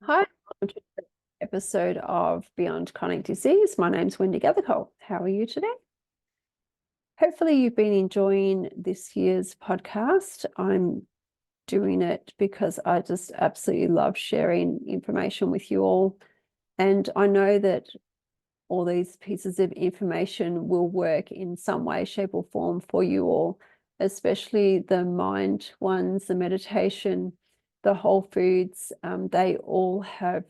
Hi, welcome to the episode of Beyond Chronic Disease. My name's Wendy. How are you today? Hopefully, you've been enjoying this year's podcast. I'm doing it because I just absolutely love sharing information with you all. And I know that all these pieces of information will work in some way, shape, or form for you all, especially the mind ones, the meditation, the whole foods. They all have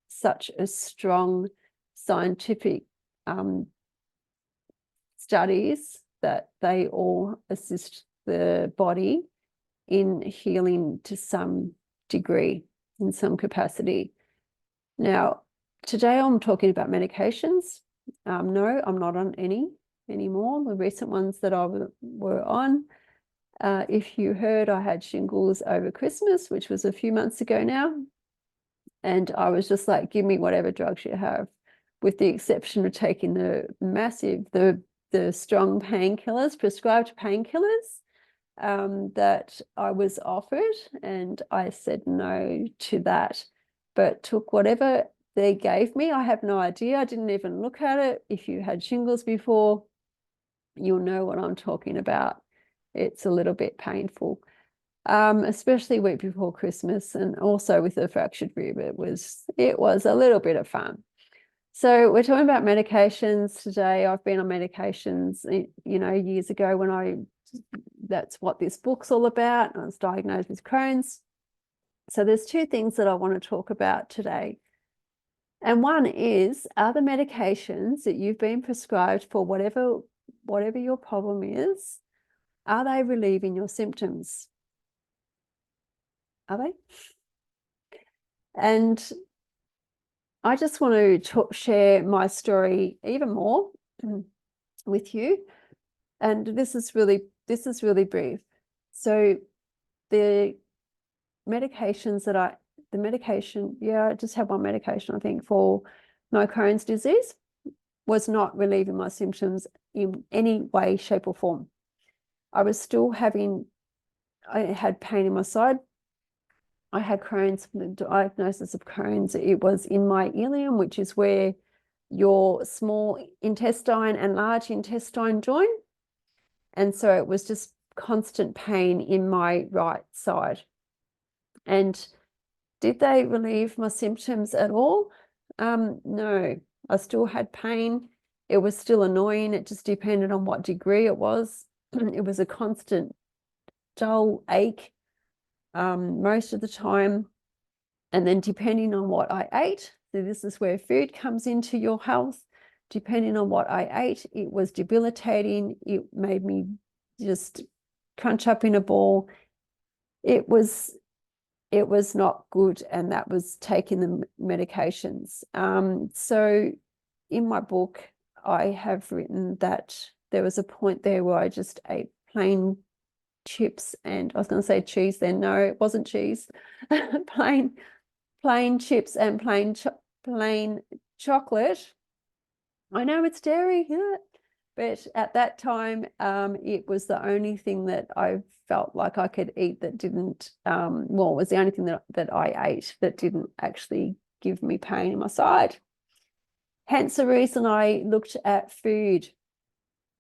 such a strong scientific studies that they all assist the body in healing to some degree, in some capacity. Now, today I'm talking about medications. No, I'm not on any anymore. The recent ones that I were on, if you heard, I had shingles over Christmas, which was a few months ago now. And I was just like, give me whatever drugs you have, with the exception of taking the strong painkillers, prescribed painkillers that I was offered. And I said no to that, but took whatever they gave me. I have no idea. I didn't even look at it. If you had shingles before, you'll know what I'm talking about. It's a little bit painful, especially week before Christmas, and also with a fractured rib. It was a little bit of fun. So we're talking about medications today. I've been on medications, years ago that's what this book's all about. I was diagnosed with Crohn's. So there's two things that I want to talk about today. And one is, are the medications that you've been prescribed for whatever your problem is, are they relieving your symptoms? Are they? And I just want to share my story even more with you. And this is really brief. So the medications I just had one medication, I think, for my Crohn's disease, was not relieving my symptoms in any way, shape, or form. I had pain in my side. I had Crohn's, the diagnosis of Crohn's. It was in my ileum, which is where your small intestine and large intestine join. And so it was just constant pain in my right side. And did they relieve my symptoms at all? No, I still had pain. It was still annoying. It just depended on what degree it was. It was a constant dull ache most of the time. And then depending on what I ate, so this is where food comes into your health. Depending on what I ate, it was debilitating. It made me just crunch up in a ball. It was not good, and that was taking the medications. So in my book, I have written that there was a point there where I just ate plain chips, and I was going to say cheese then. No, it wasn't cheese. plain chips and plain chocolate. I know it's dairy, yeah, but at that time, it was the only thing that I felt like I could eat that didn't, it was the only thing that I ate that didn't actually give me pain in my side. Hence the reason I looked at food.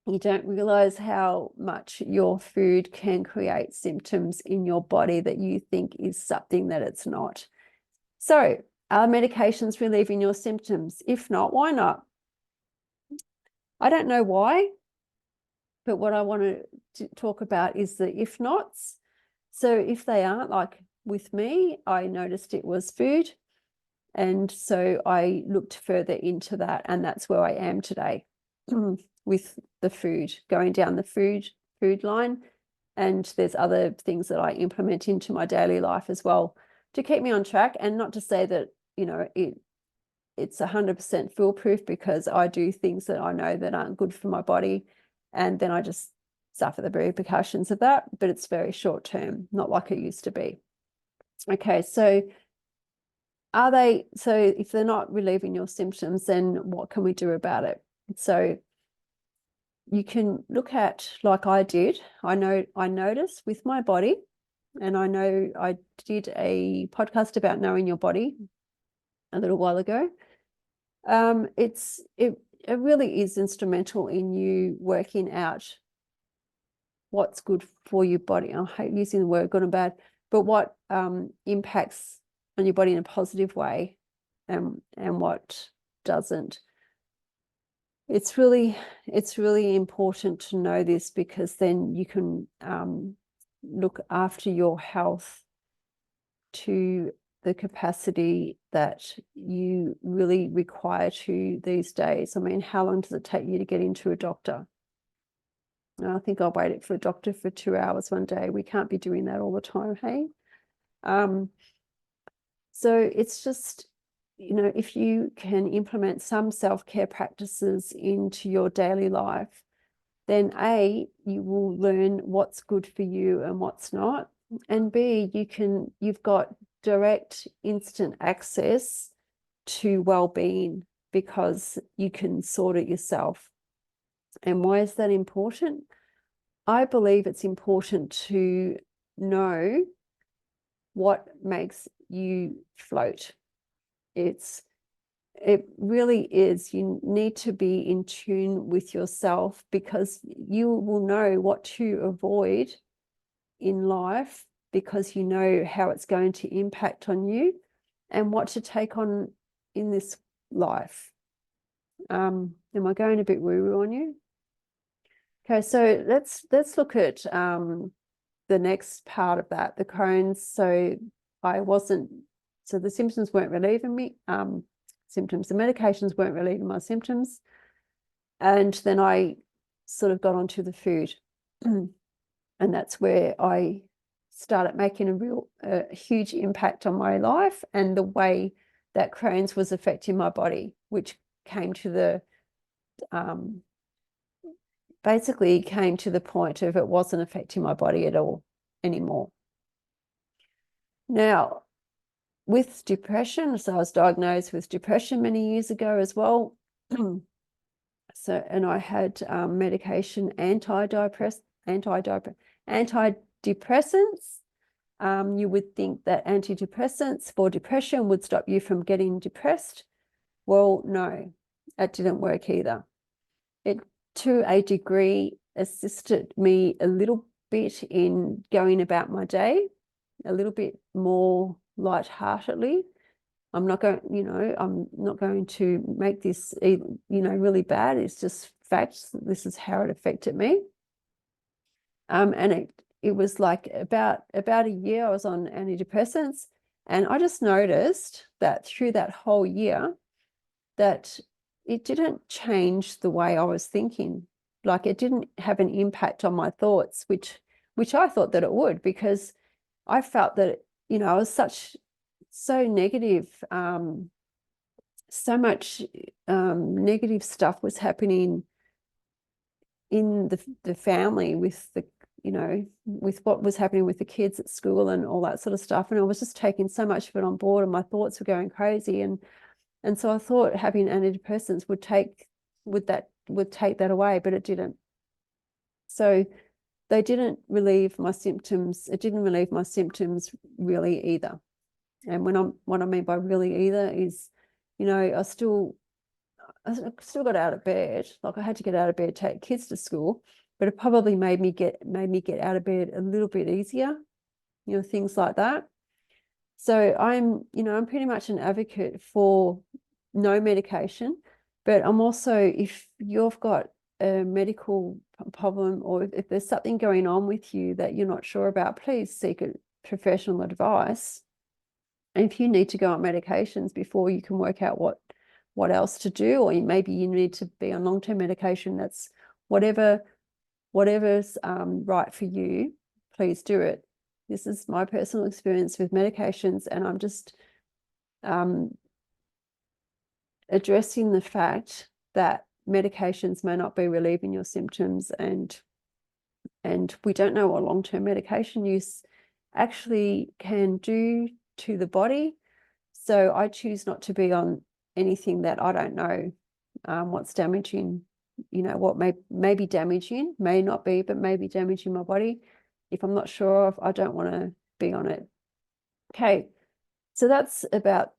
You don't realize how much your food can create symptoms in your body that you think is something that it's not. So, are medications relieving your symptoms? If not, why not? I don't know why, but what I want to talk about is the if nots. So if they aren't, like with me, I noticed it was food. And so I looked further into that, and that's where I am today with the food, going down the food line. And there's other things that I implement into my daily life as well to keep me on track, and not to say that, it's 100% foolproof, because I do things that I know that aren't good for my body, and then I just suffer the repercussions of that, but it's very short term, not like it used to be. Okay, so if they're not relieving your symptoms, then what can we do about it? So you can look at, like I did, I noticed with my body, and I know I did a podcast about knowing your body. a little while ago. It really is instrumental in you working out what's good for your body. I hate using the word good and bad, but what impacts on your body in a positive way, and what doesn't. It's really important to know this, because then you can look after your health to the capacity that you really require to these days. I mean, how long does it take you to get into a doctor? I think I waited for a doctor for 2 hours one day. We can't be doing that all the time, hey? So it's just, if you can implement some self-care practices into your daily life, then A, you will learn what's good for you and what's not. And B, you've got direct, instant access to well-being, because you can sort it yourself. And why is that important? I believe it's important to know what makes you float. It really is. You need to be in tune with yourself, because you will know what to avoid in life, because you know how it's going to impact on you and what to take on in this life. Am I going a bit woo-woo on you? Okay, so let's look at the next part of that, the Crohn's. So the symptoms weren't relieving me. The medications weren't relieving my symptoms. And then I sort of got onto the food. And that's where I started making a huge impact on my life and the way that Crohn's was affecting my body, which basically came to the point of it wasn't affecting my body at all anymore. Now, with depression, so I was diagnosed with depression many years ago as well. And I had medication, antidepressants. You would think that antidepressants for depression would stop you from getting depressed. Well, no, that didn't work either. It, to a degree, assisted me a little bit in going about my day a little bit more lightheartedly. I'm not going to make this, really bad. It's just facts. This is how it affected me. And it was like about a year I was on antidepressants, and I just noticed that through that whole year that it didn't change the way I was thinking. Like, it didn't have an impact on my thoughts, which I thought that it would, because I felt that, I was so negative. So much negative stuff was happening in the family, with with what was happening with the kids at school and all that sort of stuff. And I was just taking so much of it on board, and my thoughts were going crazy. And so I thought having antidepressants would take that away, but it didn't. So they didn't relieve my symptoms. It didn't relieve my symptoms really either. And what I mean by really either is, I still got out of bed. Like, I had to get out of bed, take kids to school, but it probably made me get out of bed a little bit easier, things like that. So I'm pretty much an advocate for no medication, but I'm also, if you've got a medical problem, or if there's something going on with you that you're not sure about, please seek professional advice. And if you need to go on medications before you can work out what else to do, or maybe you need to be on long-term medication, that's whatever's right for you, please do it. This is my personal experience with medications, and I'm just addressing the fact that medications may not be relieving your symptoms, and we don't know what long-term medication use actually can do to the body. So I choose not to be on anything that I don't know what's damaging, what may be damaging, may not be, but may be damaging my body. If I'm not sure of, I don't want to be on it. Okay, so that's about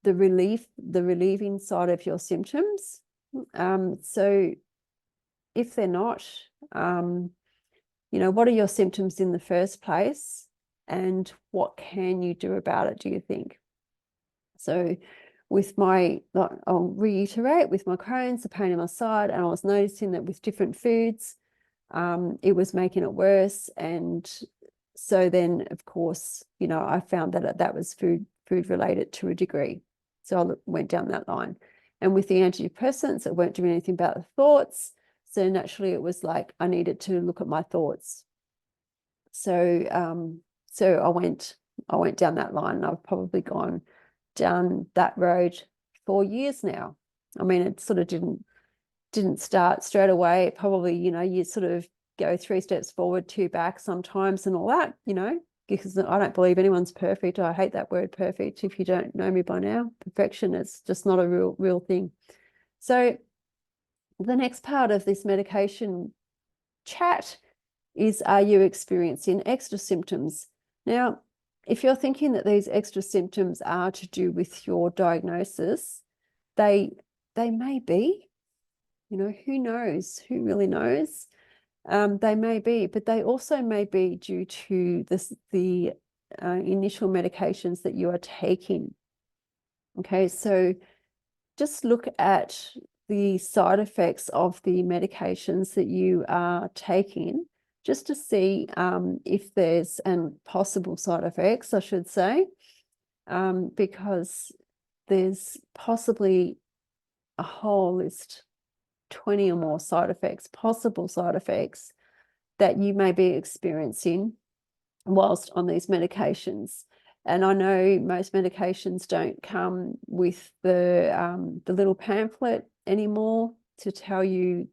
the relieving side of your symptoms. So if they're not, what are your symptoms in the first place, and what can you do about it, do you think? So with I'll reiterate, with my Crohn's, the pain in my side, and I was noticing that with different foods, it was making it worse. And so then, of course, I found that that was food related to a degree. So I went down that line. And with the antidepressants, it weren't doing anything about the thoughts. So naturally, it was like I needed to look at my thoughts. So I went down that line, and I've probably gone down that road 4 years now. I mean, it sort of didn't start straight away. It probably, you sort of go 3 steps forward, 2 back sometimes, and all that, because I don't believe anyone's perfect. I hate that word perfect. If you don't know me by now, perfection is just not a real thing. So the next part of this medication chat is, are you experiencing extra symptoms? Now, if you're thinking that these extra symptoms are to do with your diagnosis, they may be, who knows? Who really knows? They may be, but they also may be due to the initial medications that you are taking. Okay, so just look at the side effects of the medications that you are taking, just to see if there's possible side effects, I should say, because there's possibly a whole list, 20 or more possible side effects that you may be experiencing whilst on these medications. And I know most medications don't come with the little pamphlet anymore to tell you,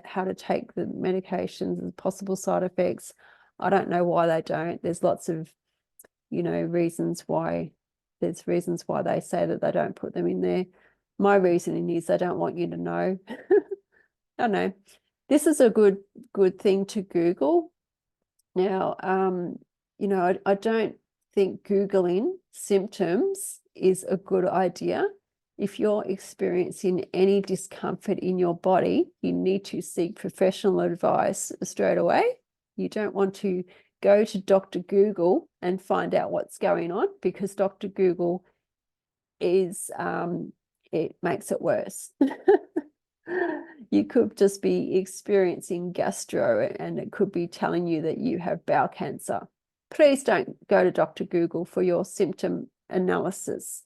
how to take the medications and possible side effects. I don't know why they don't. There's lots of, reasons why. There's reasons why they say that they don't put them in there. My reasoning is they don't want you to know. I don't know. This is a good thing to Google. Now, I don't think Googling symptoms is a good idea. If you're experiencing any discomfort in your body, you need to seek professional advice straight away. You don't want to go to Dr. Google and find out what's going on, because Dr. Google is, it makes it worse. You could just be experiencing gastro, and it could be telling you that you have bowel cancer. Please don't go to Dr. Google for your symptom analysis.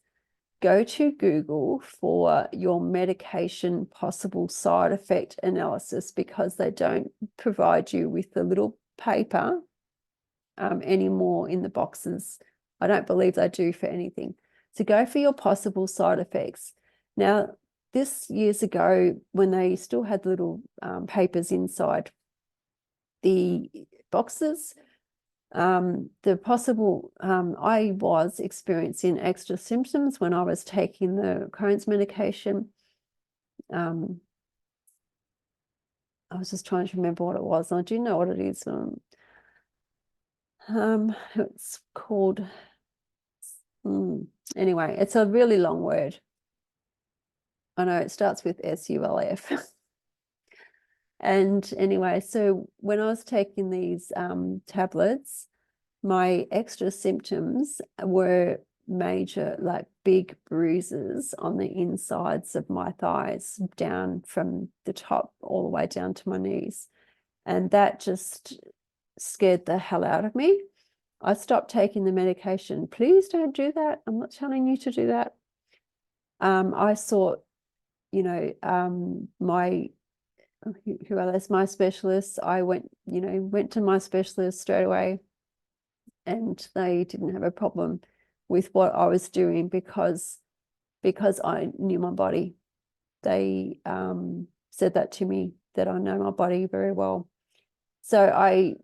Go to Google for your medication possible side effect analysis, because they don't provide you with the little paper anymore in the boxes. I don't believe they do for anything. So go for your possible side effects. Now, this years ago, when they still had little papers inside the boxes, the possible, I was experiencing extra symptoms when I was taking the Crohn's medication. I was just trying to remember what it was. I do know what it is. It's called, anyway, it's a really long word. I know it starts with SULF. And anyway, so when I was taking these tablets, my extra symptoms were major, like big bruises on the insides of my thighs, down from the top all the way down to my knees. And that just scared the hell out of me. I stopped taking the medication. Please don't do that. I'm not telling you to do that. I sought, my my specialists. I went to my specialist straight away, and they didn't have a problem with what I was doing, because I knew my body. They said that to me, that I know my body very well. So I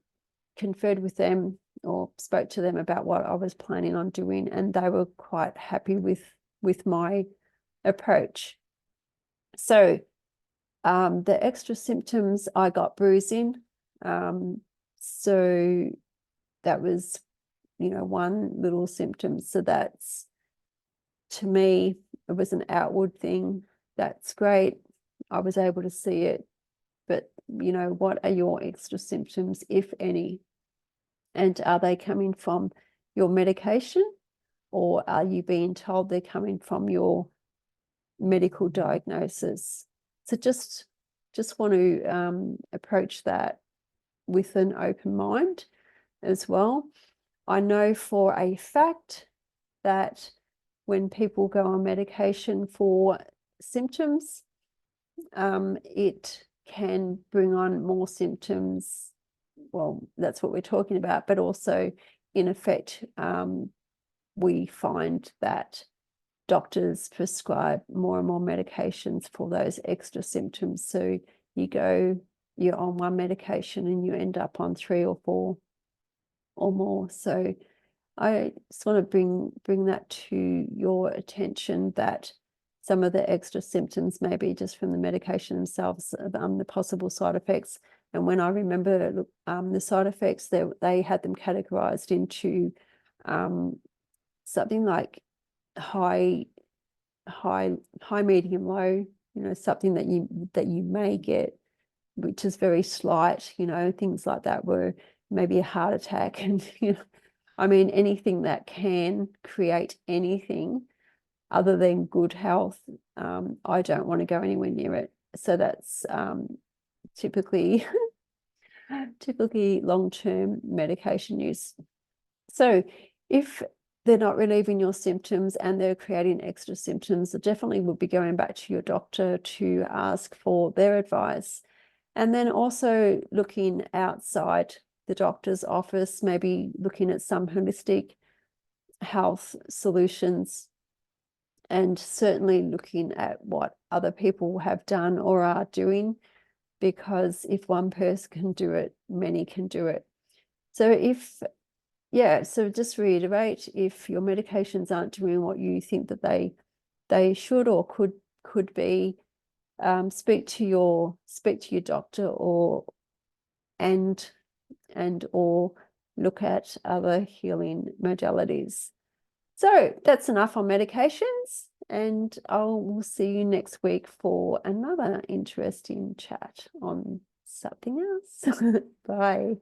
conferred with them, or spoke to them about what I was planning on doing, and they were quite happy with my approach. So the extra symptoms, I got bruising. So that was, one little symptom. So that's to me, it was an outward thing. That's great. I was able to see it. But, you know, what are your extra symptoms, if any? And are they coming from your medication, or are you being told they're coming from your medical diagnosis? So just want to approach that with an open mind as well. I know for a fact that when people go on medication for symptoms, it can bring on more symptoms. Well, that's what we're talking about, but also in effect, we find that doctors prescribe more and more medications for those extra symptoms. So you're on one medication and you end up on 3 or 4 or more. So I just want to bring that to your attention, that some of the extra symptoms may be just from the medication themselves, the possible side effects. And when I remember the side effects, they had them categorized into something like high, medium, low, you know, something that you may get, which is very slight, you know, things like that were maybe a heart attack. And, you know, I mean, anything that can create anything other than good health, I don't want to go anywhere near it. So that's typically long-term medication use. So if they're not relieving your symptoms and they're creating extra symptoms, I definitely would be going back to your doctor to ask for their advice. And then also looking outside the doctor's office, maybe looking at some holistic health solutions, and certainly looking at what other people have done or are doing, because if one person can do it, many can do it. So so just reiterate, if your medications aren't doing what you think that they should or could be, speak to your doctor, or look at other healing modalities. So that's enough on medications, and we'll see you next week for another interesting chat on something else. Bye.